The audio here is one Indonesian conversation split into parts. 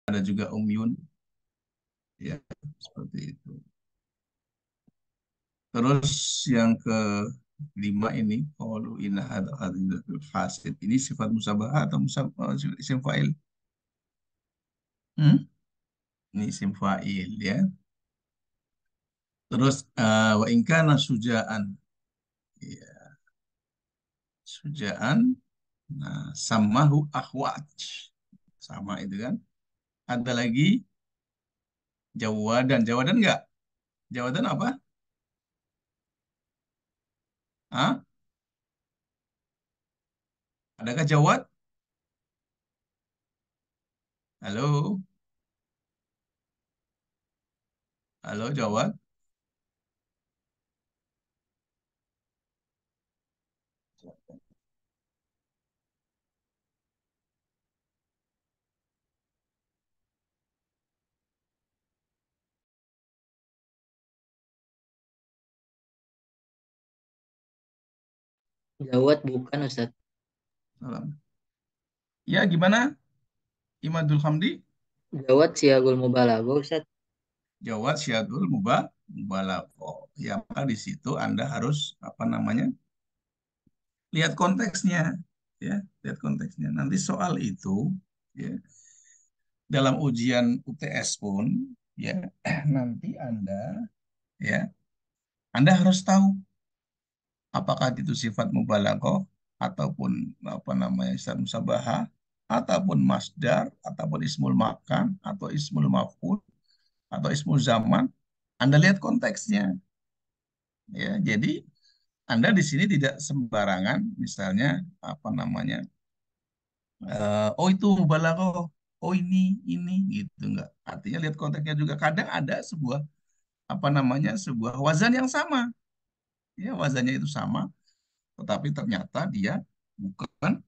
ada juga umyun, ya seperti itu. Terus yang kelima ini, qalu inna hadza hadithul fasid. Ini sifat musabah atau isim fa'il? Hmm? Ini isim fa'il ya. Terus wa in kana sujaan. Ya, sujaan. Nah, samahu akhwat. Sama itu kan. Ada lagi jawadan. Jawadan enggak? Jawadan apa? Hah? Adakah jawad? Halo? Halo, jawad? Jawad bukan Ustaz. Salam. Ya, gimana? Imadul Hamdi? Jawad siagul mubalaghah Ustaz. Jawad syadul mubalaghah. Ya, maka di situ Anda harus apa namanya? Lihat konteksnya, ya, lihat konteksnya. Nanti soal itu, ya, dalam ujian UTS pun, ya, nanti ya, Anda harus tahu apakah itu sifat mubalaghah ataupun apa namanya sifat musabahah ataupun masdar ataupun ismul makan atau ismul maf'ul atau ismul zaman. Anda lihat konteksnya, ya. Jadi Anda di sini tidak sembarangan, misalnya apa namanya, oh itu mubalaghah, oh ini gitu, enggak. Artinya lihat konteksnya juga. Kadang ada sebuah apa namanya sebuah wazan yang sama, ya wazannya itu sama, tetapi ternyata dia bukan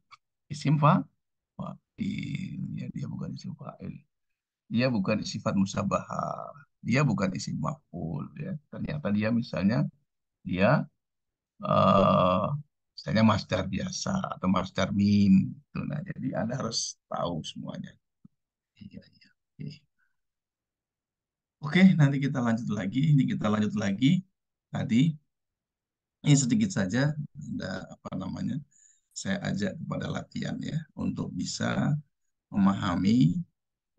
isim fa'il, ya dia bukan isim fa'il, dia bukan sifat musabahah, dia bukan isim maf'ul, ya. Ternyata dia misalnya dia eh misalnya masdar biasa atau masdar mim gitu. Nah, jadi Anda harus tahu semuanya. Iya, iya. Oke. Oke, nanti kita lanjut lagi. Ini kita lanjut lagi. Tadi ini sedikit saja Anda apa namanya? Saya ajak kepada latihan ya untuk bisa memahami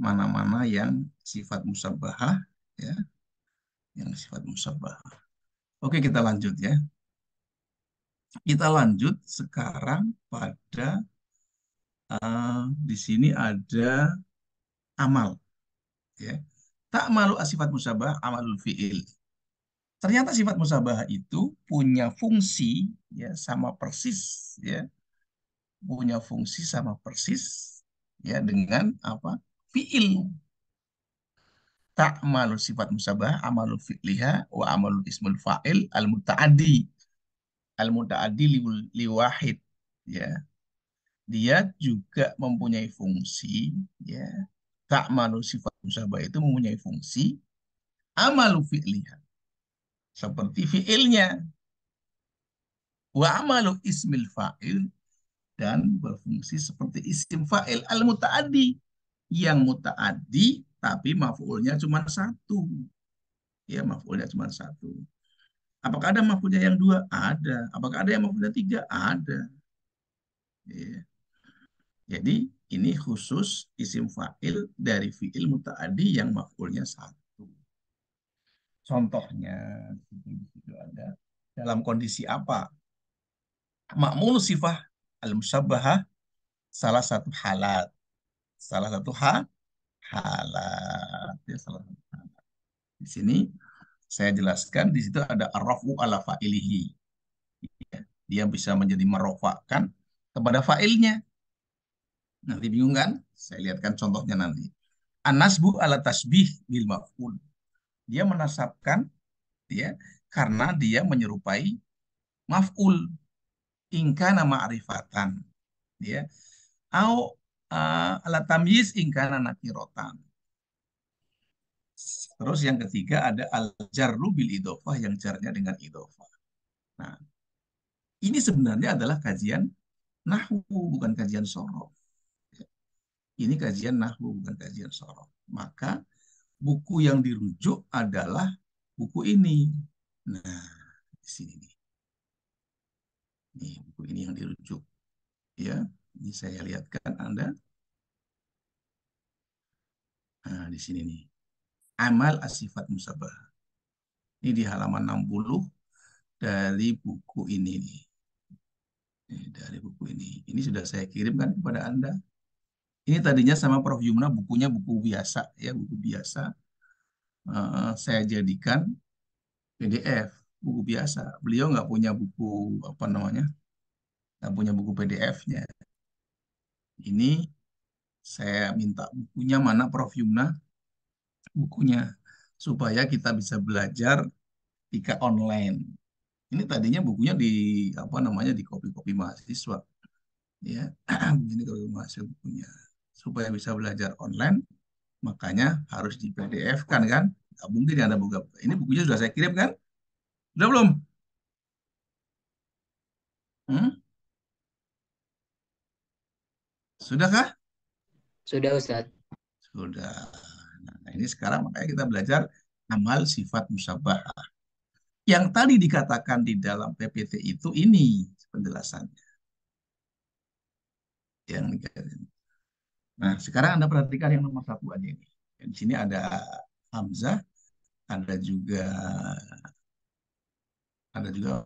mana-mana yang sifat musabahah ya, yang sifat musabahah. Oke, kita lanjut ya. Kita lanjut sekarang pada di sini ada amal ya. Tak malu sifat musabah amalul fiil. Ternyata sifat musabah itu punya fungsi ya sama persis ya, punya fungsi sama persis ya dengan apa? Fiil. Tak malu sifat musabah amalul fi'liha wa amalul ismul fa'il al-muta'addi liwahid ya. Dia juga mempunyai fungsi ya. Tak malu sifat musabah itu mempunyai fungsi amalu fi'liha seperti fi'ilnya, wa amalu ismil fa'il, dan berfungsi seperti isim fa'il al-muta'addi yang muta'addi tapi maf'ulnya cuma satu, ya maf'ulnya cuma satu. Apakah ada maf'ulnya yang dua? Ada. Apakah ada yang maf'ulnya tiga? Ada. Ya. Jadi ini khusus isim fa'il dari fi'il muta'addi yang maf'ulnya satu. Contohnya di situ ada dalam kondisi apa? Ma'mul sifah al-musabbahah salah satu halat. Salah satu halat. Ya, salah satu halat. Di sini saya jelaskan di situ ada arrafu ala fa'ilihi. Ya, dia bisa menjadi merofakkan kepada fa'ilnya. Nanti bingung kan? Saya lihatkan contohnya nanti. An-nasbu ala tasbih bil maf'ul. Dia menasabkan ya karena dia menyerupai maf'ul ingka nama arifatan ya. Au ala tamyiz ingka nakirotan. Terus yang ketiga ada al-jarru bil idofah yang jarnya dengan idofah. Nah, ini sebenarnya adalah kajian nahwu bukan kajian sorof. Ini kajian nahwu, bukan kajian sorof. Maka buku yang dirujuk adalah buku ini. Nah, di sini nih. Nih, buku ini yang dirujuk. Ya, ini saya lihatkan Anda. Nah, di sini nih. Amal Asifat Musabah. Ini di halaman 60 dari buku ini nih. Dari buku ini. Ini sudah saya kirimkan kepada Anda. Ini tadinya sama Prof. Yumna bukunya buku biasa ya, buku biasa. Saya jadikan PDF, buku biasa. Beliau nggak punya buku apa namanya, nggak punya buku PDF-nya. Ini saya minta bukunya mana Prof. Yumna, bukunya supaya kita bisa belajar ketika online. Ini tadinya bukunya di apa namanya di copy-copy mahasiswa, ya. Begini kalau mahasiswa bukunya supaya bisa belajar online, makanya harus di PDF kan kan? Nggak mungkin ada buku. Ini bukunya sudah saya kirim kan? Sudah belum? Hmm? Sudahkah? Sudah Ustadz. Sudah. Nah, ini sekarang makanya kita belajar amal sifat musabbah. Yang tadi dikatakan di dalam PPT itu ini penjelasannya. Yang Nah, sekarang Anda perhatikan yang nomor satu aja ini. Di sini ada Hamzah, ada juga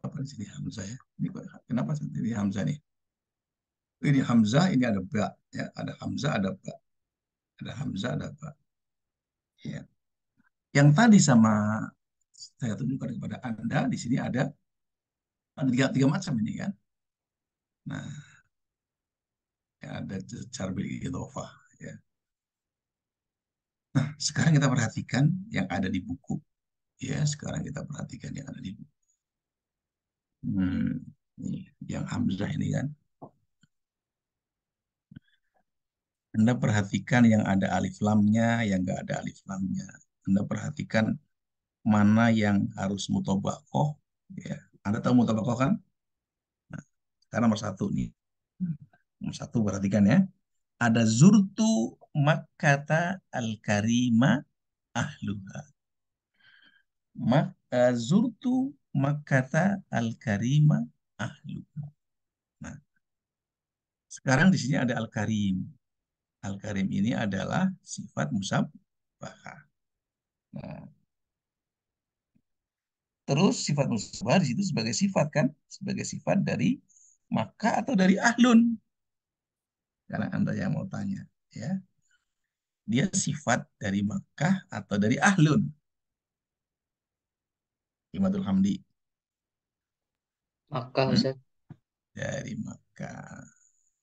apa di sini Hamzah ya. Ini kenapa ini Hamzah nih? Ini Hamzah, ini ada ba ya, ada Hamzah, ada ba. Ada Hamzah, ada ba. Ya. Yang tadi sama saya tunjukkan kepada Anda di sini ada tiga macam ini kan. Nah, ya, ada cara idhofah ya. Nah, sekarang kita perhatikan yang ada di buku ya. Sekarang kita perhatikan yang ada di buku. Ini, yang Hamzah ini kan. Anda perhatikan yang ada alif lamnya, yang nggak ada alif lamnya. Anda perhatikan mana yang harus mutobakoh. Ya. Anda tahu mutobakoh kan? Nah, sekarang nomor satu nih. Nomor satu perhatikan ya. Ada zurtu makkata al-karima ahluha. Zurtu makkata al-karima ahluha. Nah, sekarang di sini ada al-karim. Al-karim ini adalah sifat musabbah. Nah, terus sifat musbah di situ sebagai sifat kan, sebagai sifat dari maka atau dari ahlun. Karena Anda yang mau tanya, ya. Dia sifat dari Makkah atau dari ahlun. Imadul Hamdi. Makkah Hmm? Ustadz. Dari Makkah.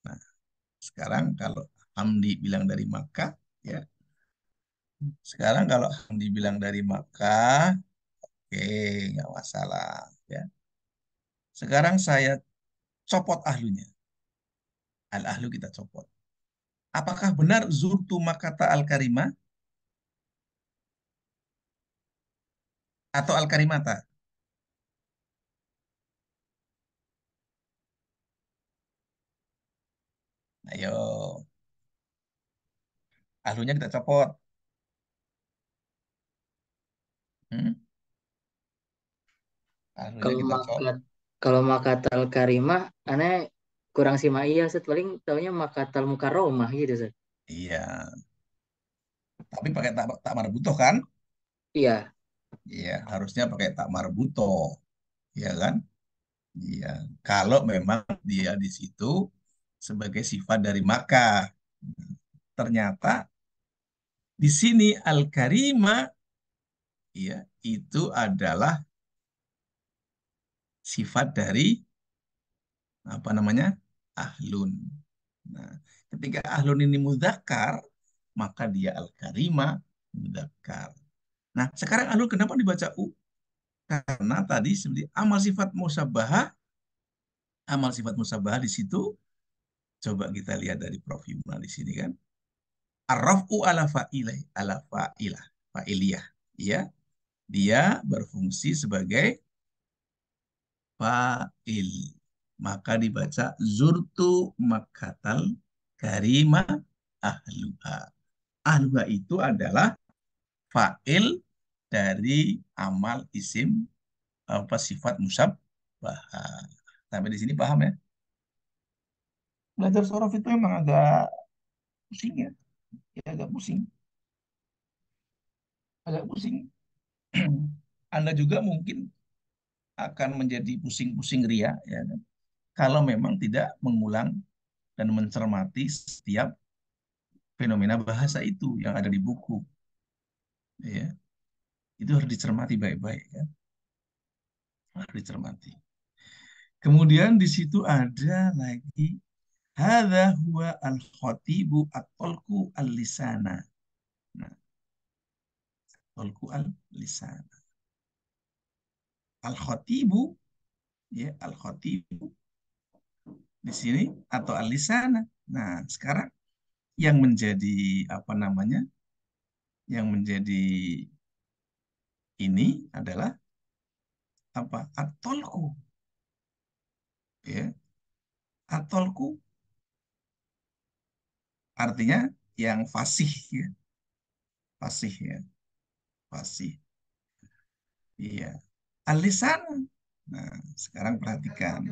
Nah, sekarang kalau Hamdi bilang dari Makkah, ya. Sekarang kalau Hamdi bilang dari Makkah, oke, nggak masalah, ya. Sekarang saya copot ahlunya. Al-ahlu kita copot. Apakah benar zurtu makata al-karimah atau al-karimata? Ayo, ahlunya kita copot. Hmm? Ahlunya Kalau kita copot. makat kalau makatal karimah, aneh kurang simak iya Ustadz. Paling taunya makatal mukaromah gitu Ustadz. Iya, tapi pakai tak marbutoh kan? Iya. Iya, harusnya pakai tak marbutoh, ya kan? Iya, kalau memang dia di situ sebagai sifat dari Makkah. Ternyata di sini al-karimah ya itu adalah sifat dari apa namanya? Ahlun. Nah, ketika ahlun ini mudzakkar, maka dia al-karimah mudzakkar. Nah, sekarang ahlun kenapa dibaca u? Karena tadi seperti amal sifat musabahah di situ, coba kita lihat dari Prof. Yumna di sini kan. Arrafu ala fa'ilah, ala fa'ilah, fa'iliyah. Ya, dia berfungsi sebagai fa'il. Maka dibaca zurtu makkatal karima ahluha. Ahluha itu adalah fa'il dari amal isim apa sifat musabbah. Sampai di sini paham ya? Belajar sorof itu memang agak pusing ya, ya agak pusing, agak pusing. Anda juga mungkin akan menjadi pusing-pusing ria ya kan? Kalau memang tidak mengulang dan mencermati setiap fenomena bahasa itu yang ada di buku ya. Itu harus dicermati baik-baik ya, harus dicermati. Kemudian di situ ada lagi hadza huwa al-khatibu at-talqu al-lisana. Nah, talqu al-lisana. Al-khatibu ya, al-khatibu di sini atau al-lisana. Nah, sekarang yang menjadi apa namanya? Yang menjadi ini adalah apa? At-talqu ya. At-talqu artinya yang fasih ya, fasih ya, fasih. Iya. Alisan. Nah, sekarang perhatikan.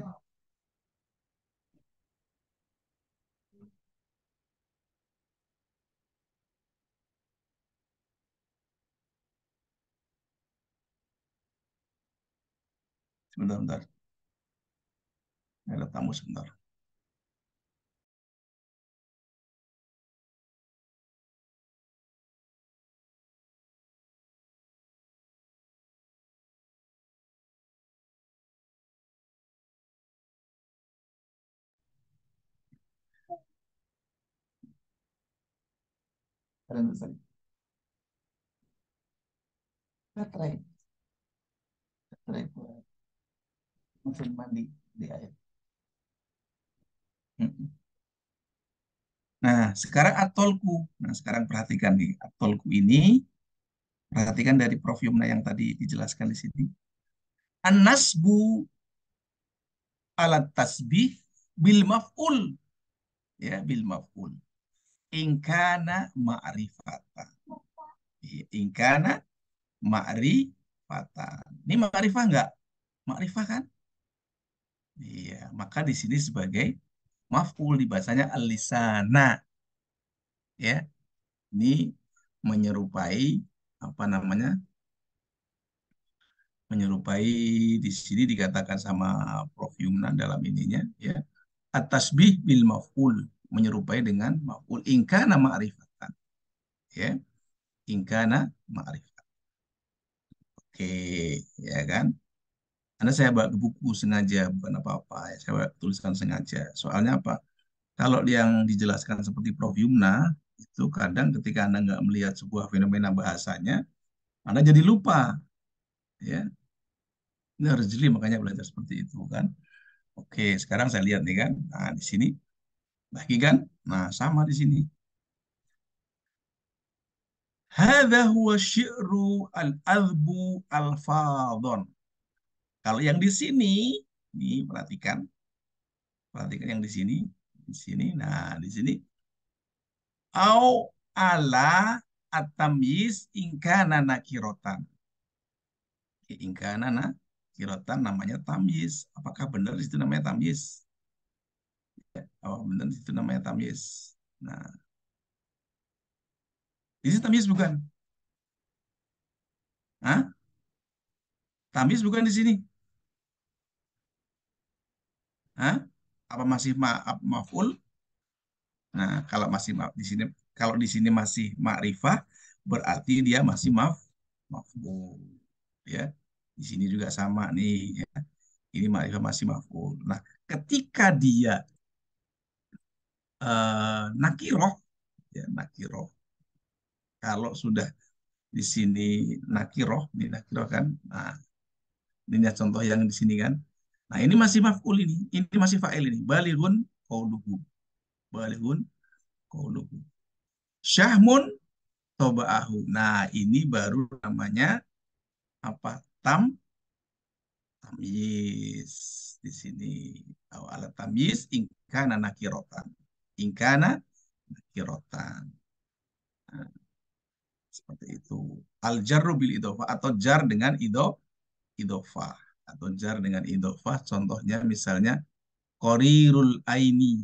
Sebentar, sebentar. Ada tamu sebentar. Ada tadi. Baterai. Baterai buat mesin mandi di air. Mm-mm. Nah, sekarang atolku. Nah, sekarang perhatikan nih. Atolku ini, perhatikan dari Prof. Yumna yang tadi dijelaskan di sini. An-nasbu alat tasbih bil maf'ul. Ya, bil maf'ul. Ingkana ma'rifatan. Iya, ingkana ma'rifatan. Ini ma'rifah enggak? Ma'rifah kan? Iya, maka di sini sebagai maf'ul dibacanya al-lisana. Ya, ini menyerupai apa namanya? Menyerupai di sini dikatakan sama Prof. Yumna dalam ininya ya. At-tasbih bil maf'ul menyerupai dengan maf'ul ingkana ma'rifatan. Ya, ingkana ma'rifatan. Oke, ya kan? Karena saya bawa ke buku sengaja, bukan apa-apa. Ya. Saya tuliskan sengaja. Soalnya apa? Kalau yang dijelaskan seperti Prof. Yumna, itu kadang ketika Anda nggak melihat sebuah fenomena bahasanya, Anda jadi lupa. Ya, ini harus jeli makanya belajar seperti itu kan. Oke, sekarang saya lihat nih kan. Nah, di sini lagi kan. Nah, sama di sini. Hadza huwa syi'ru al-adbu al-fadhon. Kalau yang di sini, nih perhatikan, perhatikan yang di sini. Nah, di sini au ala at-tamyiz ingkana nakirotan. Ingkana nakirotan namanya tamyiz. Apakah benar itu namanya tamyiz? Oh, benar itu namanya tamyiz. Nah, di sini tamyiz bukan? Hah? Tamyiz bukan di sini? Hah? Apa masih maf'ul? Nah, kalau masih di sini kalau di sini masih ma'rifah berarti dia masih maf'ul. Ya. Di sini juga sama nih ya. Ini ma'rifah masih maf'ul. Nah, ketika dia nakiroh ya nakiroh. Kalau sudah di sini nakiroh, ini nakiroh kan. Nah, ini lihat contoh yang di sini kan. Nah, ini masih maf'ul ini. Ini masih fa'il ini. Balighun qauluhu. Balighun qauluhu. Syahmun toba'ahu. Nah, ini baru namanya apa? Tamyiz di sini. Alat tamyiz ingkana nakirotan. Ingkana nakirotan. Nah, seperti itu. Al jarru bil idofah atau jar dengan idofah atau jar dengan idofah. Contohnya misalnya qarirul aini,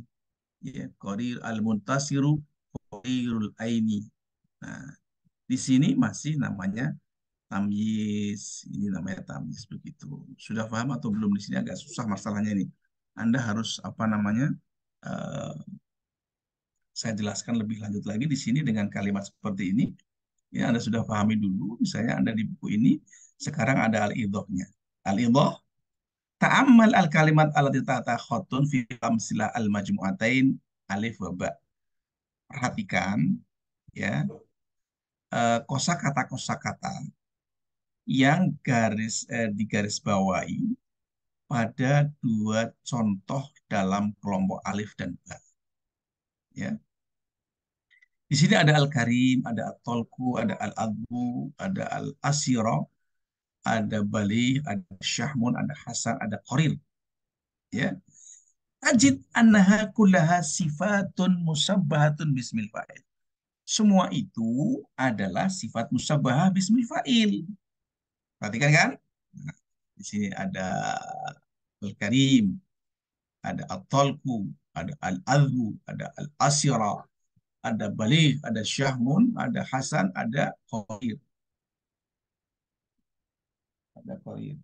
ya, qarir al muntasiru qarirul aini. Nah, di sini masih namanya tamyiz. Ini namanya tamyiz begitu. Sudah paham atau belum? Di sini agak susah masalahnya ini. Anda harus apa namanya? eh, saya jelaskan lebih lanjut lagi di sini dengan kalimat seperti ini. Ya, Anda sudah pahami dulu. Misalnya Anda di buku ini sekarang ada al-idhohnya. Al-idhoh, ta'ammal al-kalimat alati ta'ata khotun fi amsilah al-majmu'atain alif wa ba. Perhatikan ya, kosakata-kosakata yang digaris bawahi pada dua contoh dalam kelompok alif dan ba. Ya. Di sini ada al-karim, ada at-tolku, ada al-adbu, ada al-asiro, ada balih, ada syahmun, ada hasan, ada qoril. Ya. Ajid annaha kullaha sifatun musabbahatun bismil fa'il. Semua itu adalah sifat musabbahah bismil fa'il. Perhatikan kan? Nah, di sini ada al-karim, ada at-talqu, ada al-adhu, ada al-asira, ada balih, ada syahmun, ada hasan, ada qarir. Ada qarir.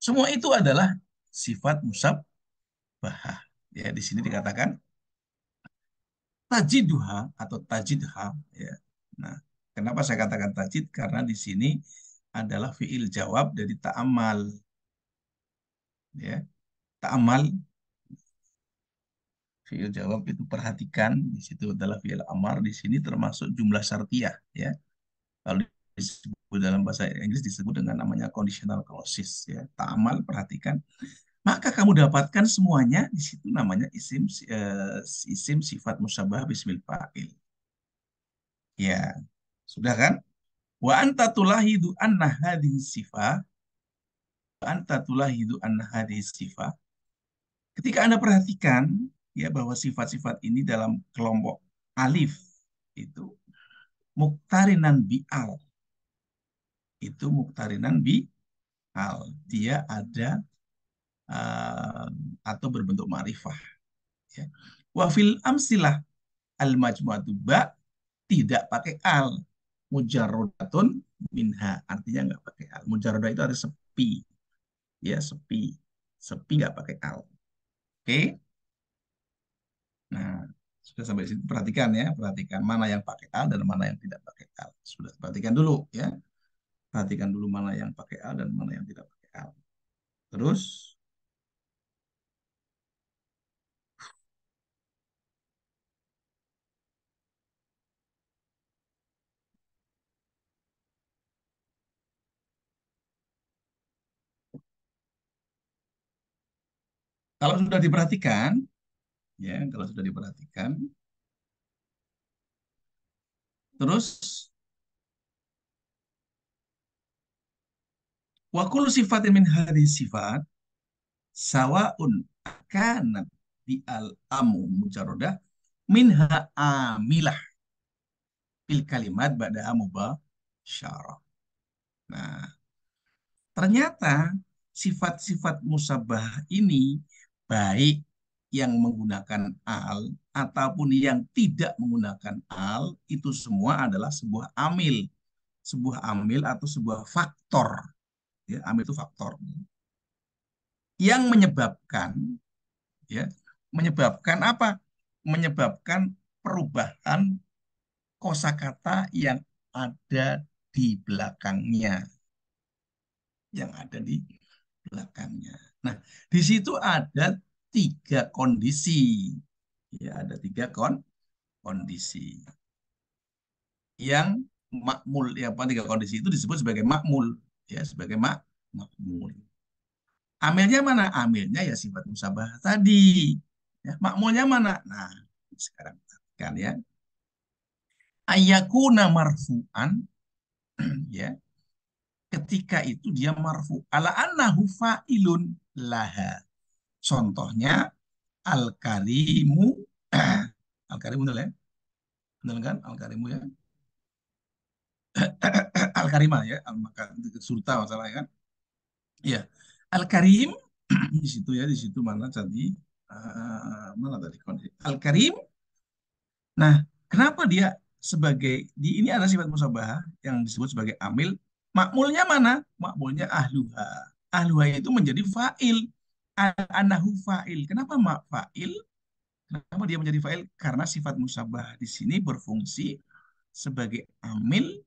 Semua itu adalah sifat musabbahah. Ya, di sini dikatakan tajiduha atau tajidha. Ya. Nah, kenapa saya katakan tajid? Karena di sini adalah fiil jawab dari ta'amal. Ya, ta'amal fiil jawab itu perhatikan, di situ adalah fiil amar, di sini termasuk jumlah syartiyah ya. Kalau disebut dalam bahasa Inggris disebut dengan namanya conditional clauses ya. Ta'amal perhatikan, maka kamu dapatkan semuanya di situ namanya isim sifat musyabah bismil fa'il. Ya, sudah kan? Wa anta tulahidu anna hadhihi sifah, wa anta tulahidu anna hadhihi sifah. Ketika Anda perhatikan ya bahwa sifat-sifat ini dalam kelompok alif itu muktarinan bi'al. Itu muktarinan bi'al. Dia ada uh, atau berbentuk ma'rifah. Ya. Wa fil amsilah al-majmu'atu ba tidak pakai al. Mujarrodatun minha. Artinya nggak pakai al. Mujarrodah itu ada sepi. Ya, sepi. Sepi nggak pakai al. Oke. Nah, sudah sampai situ perhatikan ya, perhatikan mana yang pakai al dan mana yang tidak pakai al. Sudah perhatikan dulu ya. Perhatikan dulu mana yang pakai al dan mana yang tidak pakai al. Terus kalau sudah diperhatikan ya, kalau sudah diperhatikan terus wa kullu sifatin min hadhihi sifat sawaun kanat di al amu mujarradah minha amilah fil kalimat ba'da mubasyarah. Nah, ternyata sifat-sifat musabah ini baik yang menggunakan al ataupun yang tidak menggunakan al itu semua adalah sebuah amil, sebuah amil atau sebuah faktor. Ya, amil itu faktor yang menyebabkan ya, menyebabkan apa? Menyebabkan perubahan kosakata yang ada di belakangnya, yang ada di belakangnya. Nah, di situ ada tiga kondisi. Ya, ada tiga kondisi yang makmul. Ya, apa tiga kondisi itu disebut sebagai makmul. Ya, sebagai makmul. Amilnya mana? Amilnya ya sifat musabah tadi. Ya, makmulnya mana? Nah, sekarang kan ya. Ayakuna marfu'an ya. Ketika itu dia marfu ala annahu fa'ilun laha. Contohnya Al-Karimu. Al-Karimu betul ya? Betul kan? Al-Karimu ya. Al-Karimah ya. Maka surta masalahnya kan. Ya. Al-Karim di situ ya, di situ mana tadi? Mana tadi kondisi? Al-Karim. Nah, kenapa dia sebagai di ini ada sifat musabahah yang disebut sebagai amil? Makmulnya mana? Makmulnya ahluha. Ahluha itu menjadi fa'il. Anahu fa'il. Kenapa mak fa'il? Kenapa dia menjadi fa'il? Karena sifat musabah di sini berfungsi sebagai amil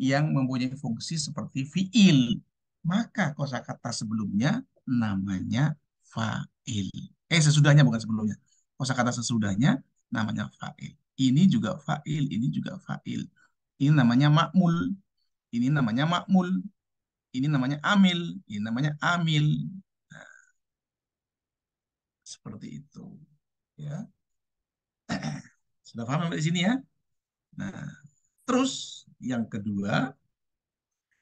yang mempunyai fungsi seperti fi'il. Maka kosakata sebelumnya namanya fa'il. Sesudahnya bukan sebelumnya. Kosakata sesudahnya namanya fa'il. Ini juga fa'il, ini juga fa'il. Ini namanya makmul, ini namanya makmul, ini namanya amil, ini namanya amil. Nah, seperti itu. Ya. Sudah paham sampai di sini ya? Nah, terus yang kedua,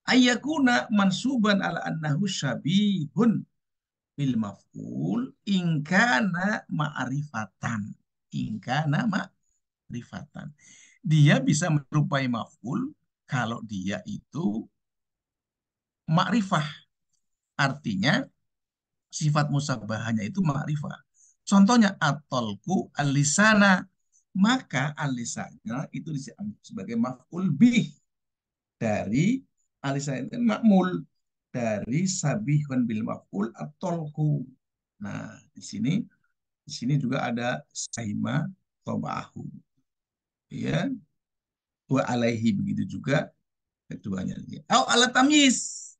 ayakuna mansuban ala annahu syabihun bil maf'ul ingkana ma'rifatan. Ingkana ma'rifatan. Dia bisa menyerupai maf'ul kalau dia itu ma'rifah. Artinya sifat musabahannya itu ma'rifah. Contohnya atolku alisana. Maka alisanya itu dianggap sebagai maf'ul bih dari alisa itu kan makmul dari sabihun bil maf'ul atolku. Nah, di sini juga ada saima tobahu. Ya, wa alaihi begitu juga keduanya. Au alat tamyiz.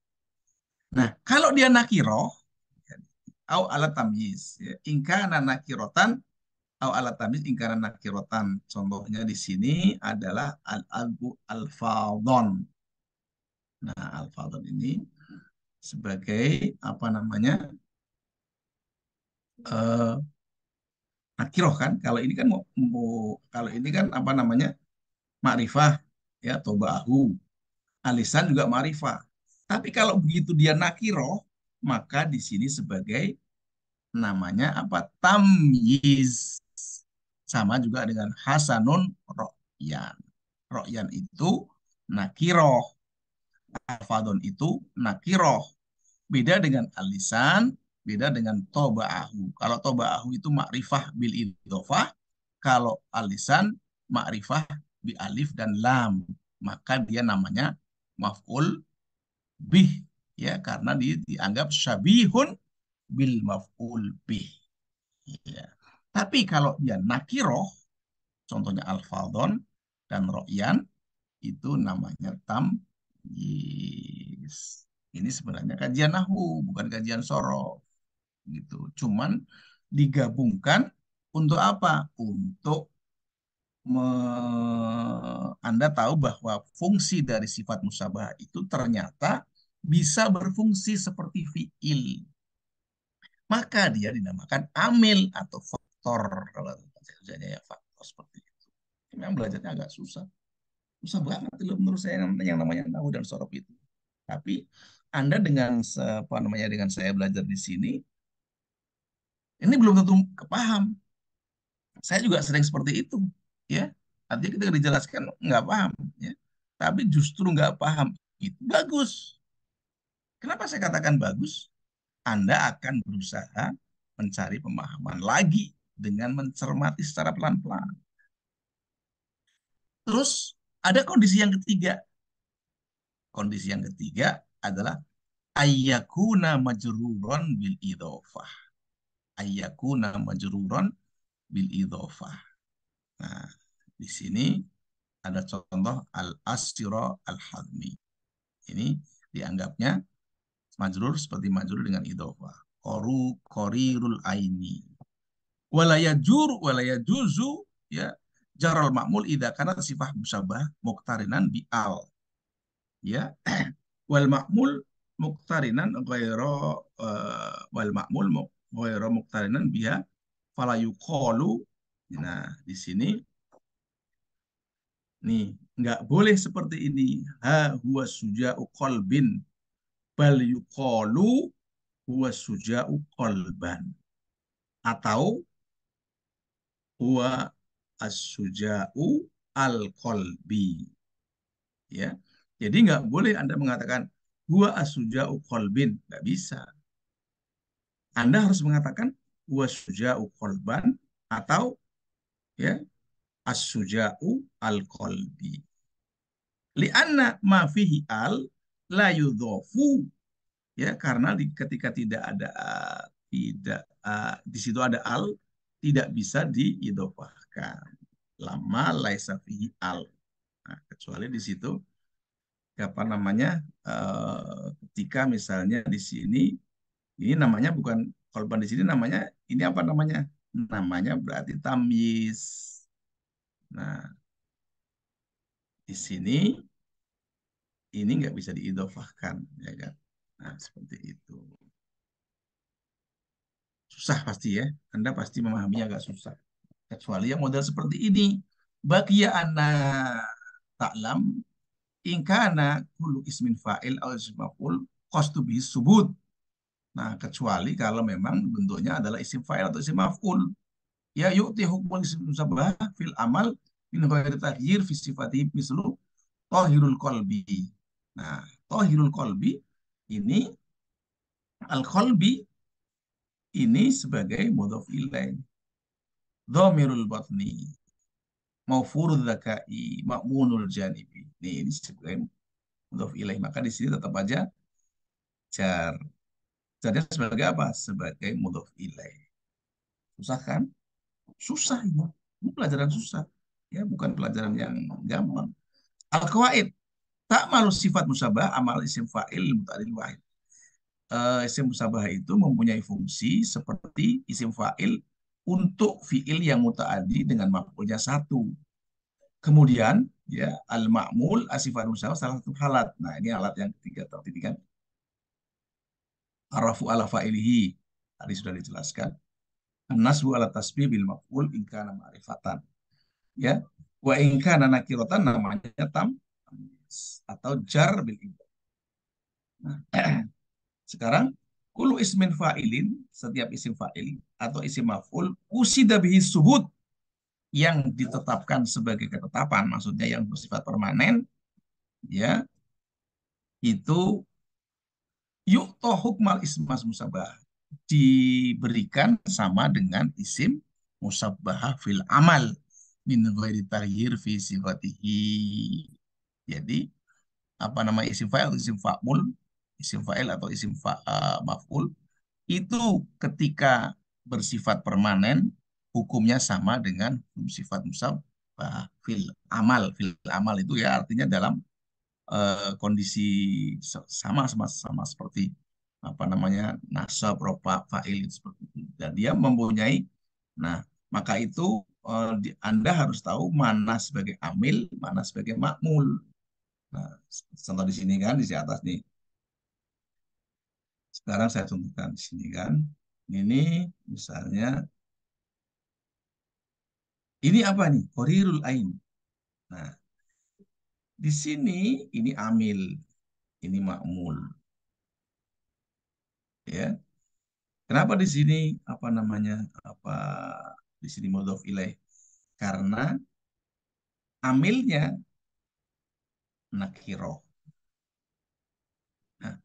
Nah, kalau dia nakiroh, au alat tamyiz. Ya. Ingkana nakirotan, au alat tamyiz ingkana nakirotan. Contohnya di sini adalah al-albu al-fadhon. Nah, al-fadhon ini sebagai apa namanya eh, nakiroh kan kalau ini kan kalau ini kan apa namanya makrifah ya tobahu alisan juga makrifah tapi kalau begitu dia nakiroh maka di sini sebagai namanya apa tamyiz sama juga dengan hasanun ro'yan ro'yan itu nakiroh alfadon itu nakiroh. Beda dengan alisan, beda dengan toba'ahu. Kalau toba'ahu itu makrifah bil idhofah, kalau alisan makrifah bi alif dan lam. Maka dia namanya maf'ul bih ya karena dianggap syabihun bil maf'ul bih. Ya. Tapi kalau dia nakiroh, contohnya al-fadhon dan ro'yan, itu namanya tamyiz. Ini sebenarnya kajian nahu, bukan kajian sorof. Gitu. Cuman digabungkan untuk apa? Untuk Anda tahu bahwa fungsi dari sifat musabah itu ternyata bisa berfungsi seperti fiil. Maka dia dinamakan amil atau faktor. Kalau kerjanya ya faktor seperti itu. Memang belajarnya agak susah. Susah banget menurut saya yang namanya nahu dan sorof itu. Tapi Anda dengan apa namanya dengan saya belajar di sini, ini belum tentu kepaham. Saya juga sering seperti itu, ya. Artinya kita dijelaskan nggak paham, ya. Tapi justru nggak paham itu bagus. Kenapa saya katakan bagus? Anda akan berusaha mencari pemahaman lagi dengan mencermati secara pelan-pelan. Terus ada kondisi yang ketiga. Kondisi yang ketiga adalah ayyakuna majruron bil idhofah. Ayyakuna majruron bil idhofah. Nah, di sini ada contoh al-asyira al-hadmi. Ini dianggapnya majrur seperti majrur dengan idhofah. Korirul aini. Walaya juzu ya jaral makmul idza kana sifah musabah muqtarinan bi al. Ya. Wal makmul muqtarinan ghairu wal makmul ghairu muqtarinan biha fala yuqalu. Nah, di sini nih, nggak boleh seperti ini. Ha huwa suja'u qalbin bal yuqalu huwa suja'u qalban. Atau huwa as-suja'u al-qalbi. Ya. Jadi nggak boleh Anda mengatakan huwa as-suja'u qalbin. Nggak bisa. Anda harus mengatakan huwa suja'u qalban atau ya as-suja'u al-qalbi. Lianna ma fihi al la yudhofu, ya karena ketika tidak ada tidak di situ ada al tidak bisa diidofahkan. Lama laisa fihi al. Nah, kecuali di situ apa namanya ketika misalnya di sini ini namanya bukan korban di sini namanya ini apa namanya? Namanya berarti tamyiz. Nah, di sini ini nggak bisa diidofahkan, ya kan? Nah, seperti itu. Susah pasti ya. Anda pasti memahaminya agak susah. Kecuali yang model seperti ini. Bagia anna ta'lam ingkana kullu ismin fa'il atau ismin maf'ul qastu bihi subut. Nah, kecuali kalau memang bentuknya adalah isim fa'il atau isim maf'ul. Ya yu'ti hukmul isim musabbah fil amal min ghairi taghyir fi sifati mislu tahirul qalbi. Nah, tahirul qalbi ini al-qalbi ini sebagai mudhof ilaih. Dhamirul batni maufurul zakai ma'munul janibi. Ini sebagai mudhof ilaih. Maka di sini tetap aja jar. Jarnya sebagai apa? Sebagai mudhof ilaih. Susah kan? Susah ini. Ini pelajaran susah. Ya, bukan pelajaran yang gampang. Al-qawaid. Tak malu sifat musabah amal isim fa'il muta'adil wahid. Isim musabah itu mempunyai fungsi seperti isim fa'il untuk fi'il yang muta'adi dengan maf'ulnya satu. Kemudian ya al-ma'mul asifat musabah salah satu halat. Nah, ini alat yang ketiga tadi kan arafu ala fa'ilihi. Tadi sudah dijelaskan. An-nasbu ala tasbih bil maf'ul in kana ma'rifatan. Ya. Wa in kana nakiratan namanya tam atau jar bil idah. Nah, sekarang kulu ismin fa'ilin, setiap isim fa'il atau isim maf'ul usida bihi subut yang ditetapkan sebagai ketetapan, maksudnya yang bersifat permanen, ya, itu yukto hukmal ismas musabah diberikan sama dengan isim musabah fil amal min ghairi taghyir fi sifatihi. Jadi apa nama isim fa'il atau isim fa'il atau isim maf'ul itu ketika bersifat permanen hukumnya sama dengan sifat musabah fil amal itu ya artinya dalam kondisi sama sama sama seperti apa namanya nasab rofa fa'il seperti itu dan dia mempunyai nah maka itu Anda harus tahu mana sebagai amil mana sebagai makmul. Nah, contoh di sini kan di atas nih. Sekarang saya contohkan di sini kan. Ini misalnya ini apa nih? Korirul ain. Nah, di sini ini amil, ini makmul, ya. Kenapa di sini apa namanya? Apa di sini mudhof ilaih? Karena amilnya nakiroh. Nah,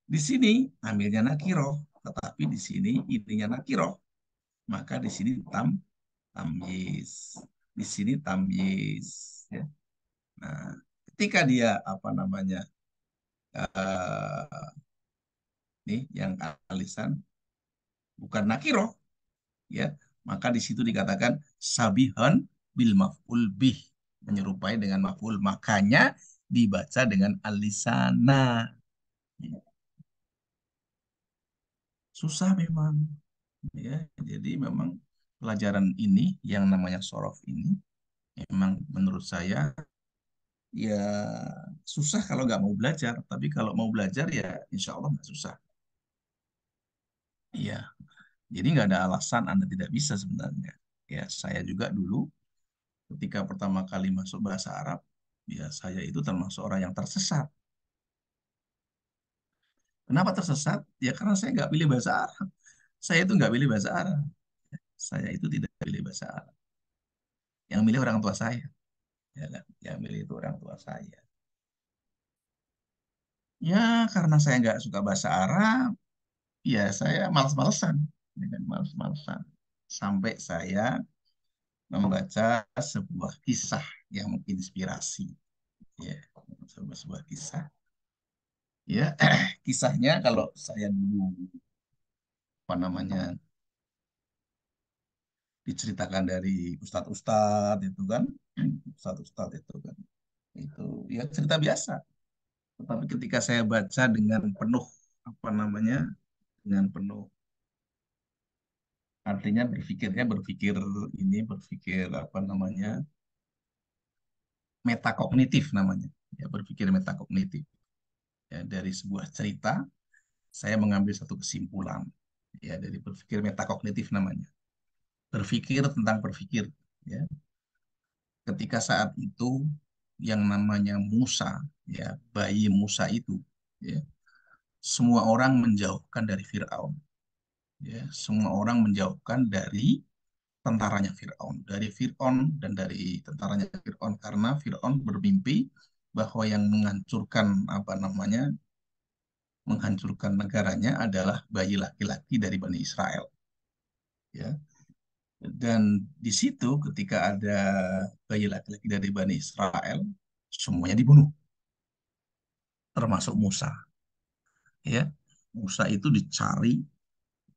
di sini amilnya nakiroh, tetapi di sini ininya nakiroh. Maka di sini tamyiz. Di sini tamyiz, ya. Nah, ketika dia apa namanya? eh nih yang alisan bukan nakiroh, ya maka di situ dikatakan sabihan bil maf'ul bih menyerupai dengan maf'ul makanya dibaca dengan alisana. Susah memang, ya jadi memang pelajaran ini yang namanya sorof ini memang menurut saya ya susah kalau nggak mau belajar tapi kalau mau belajar ya insya Allah nggak susah. Iya, jadi nggak ada alasan Anda tidak bisa sebenarnya. Ya, saya juga dulu ketika pertama kali masuk bahasa Arab, ya saya itu termasuk orang yang tersesat. Kenapa tersesat? Ya karena saya nggak pilih bahasa Arab. Saya itu nggak pilih bahasa Arab. Saya itu tidak pilih bahasa Arab. Yang milih orang tua saya, ya kan? Yang milih itu orang tua saya. Ya, karena saya nggak suka bahasa Arab, ya saya males-malesan, ya kan? Males-malesan. Sampai saya membaca sebuah kisah yang menginspirasi, ya, sebuah kisah. Ya, kisahnya kalau saya dulu apa namanya diceritakan dari ustadz-ustadz itu kan, ustadz-ustadz itu kan, itu ya cerita biasa. Tetapi ketika saya baca dengan penuh apa namanya, dengan penuh artinya berpikirnya berpikir ini berpikir apa namanya metakognitif namanya, ya berpikir metakognitif. Ya, dari sebuah cerita saya mengambil satu kesimpulan, ya dari berpikir metakognitif namanya, berpikir tentang berpikir, ya. Ketika saat itu yang namanya Musa, ya bayi Musa itu, ya semua orang menjauhkan dari Firaun, ya semua orang menjauhkan dari tentaranya Firaun, dari Firaun dan dari tentaranya Firaun, karena Firaun bermimpi bahwa yang menghancurkan apa namanya menghancurkan negaranya adalah bayi laki-laki dari Bani Israel, ya. Dan di situ ketika ada bayi laki-laki dari Bani Israel, semuanya dibunuh, termasuk Musa. Ya, Musa itu dicari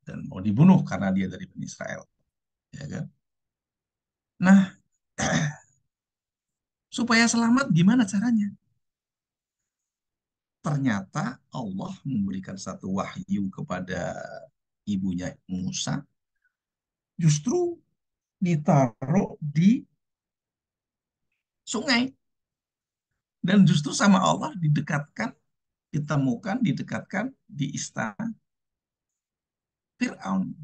dan mau dibunuh karena dia dari Bani Israel. Ya kan? Nah, supaya selamat gimana caranya? Ternyata Allah memberikan satu wahyu kepada ibunya Musa, justru ditaruh di sungai. Dan justru sama Allah didekatkan, ditemukan, didekatkan di istana Fir'aun.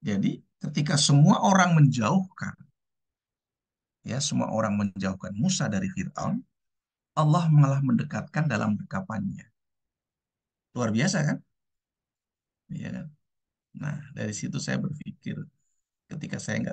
Jadi ketika semua orang menjauhkan, ya semua orang menjauhkan Musa dari Fir'aun, Allah malah mendekatkan dalam dekapannya. Luar biasa kan? Ya kan? Nah, dari situ saya berpikir, ketika saya nggak